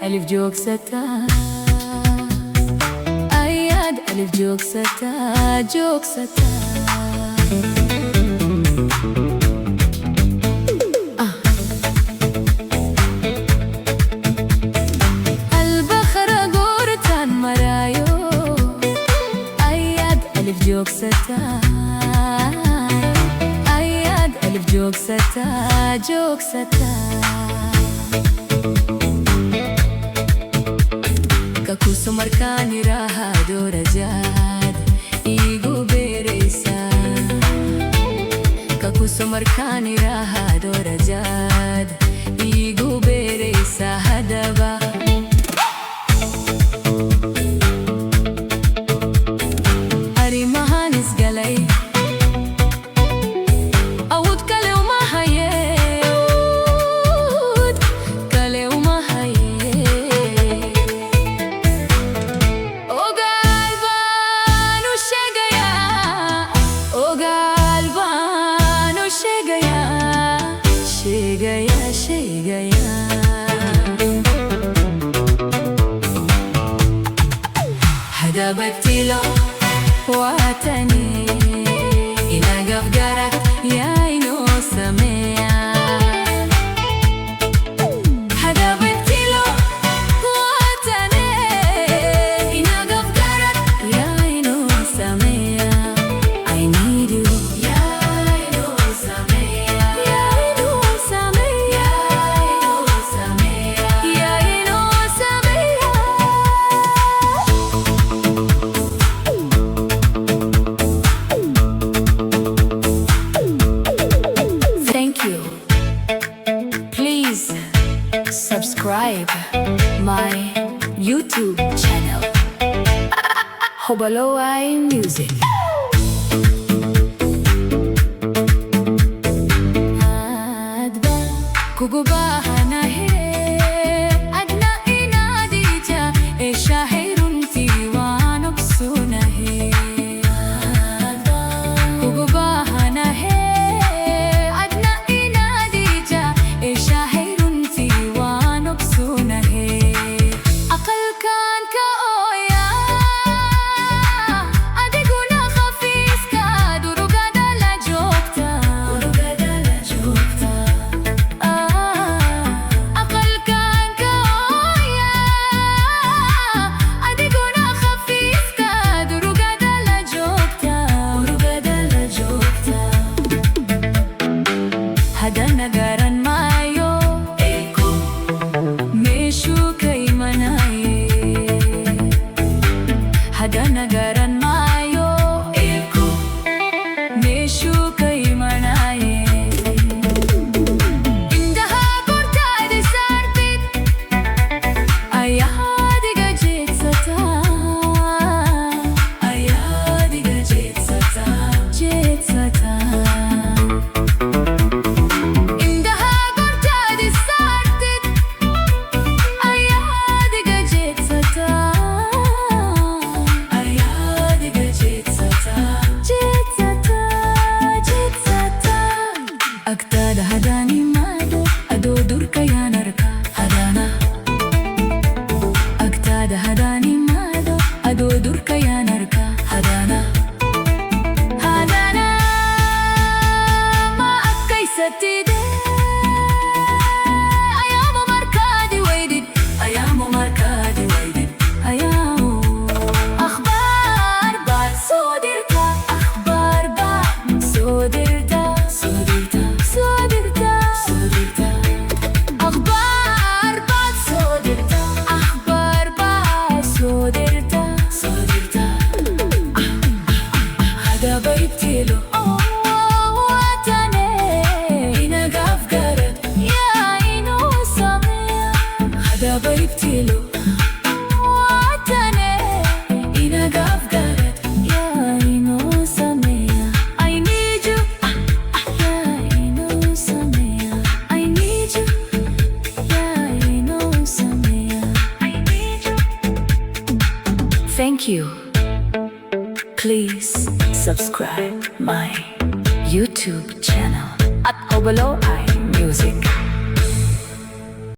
ألف جوك ستا أياد ألف جوك ستا جوك ستا البخرة قورتان مرايو أياد ألف جوك ستا أياد ألف جوك ستا جوك ستا Kakuso markani raha dorajad igu beresa Kakuso markani raha dorajad igu beresa hadaba Ari mahanis galay awud kale uma haye awud kale uma haye هذا بكتيلو واتني إنا قفقرك يا إنو سميع هذا بكتيلو واتني إنا قفقرك يا إنو سميع I need you يا إنو سميع يا إنو سميع يا إنو سميع يا إنو سميع Thank you. Please subscribe my YouTube channel Hobaloai Music. Kugubaha na he adna inadija e shahirun tiwanok sunahe Kugubaha na he Hada nagaran mayo eko meshu kay manaye Hada nagaran mayo eko meshu kay manaye Indaha kurtade sartit ayadiga jetsata ayadiga jetsata jetsata Aktada hadani mado ado durka yanarka hadana Aktada hadani mado ado durka yanarka hadana Hadana ma akaisatide Ayamu markadi waydid Ayamu markadi waydid Ayamu Akhbar baad sodirta Akhbar baad sodirta Sodirta Sodirta Sodirta أخبار بعد صدرتا أخبار بعد صدرتا صدرتا Thank you. Please subscribe my YouTube channel at Obalo iMusic.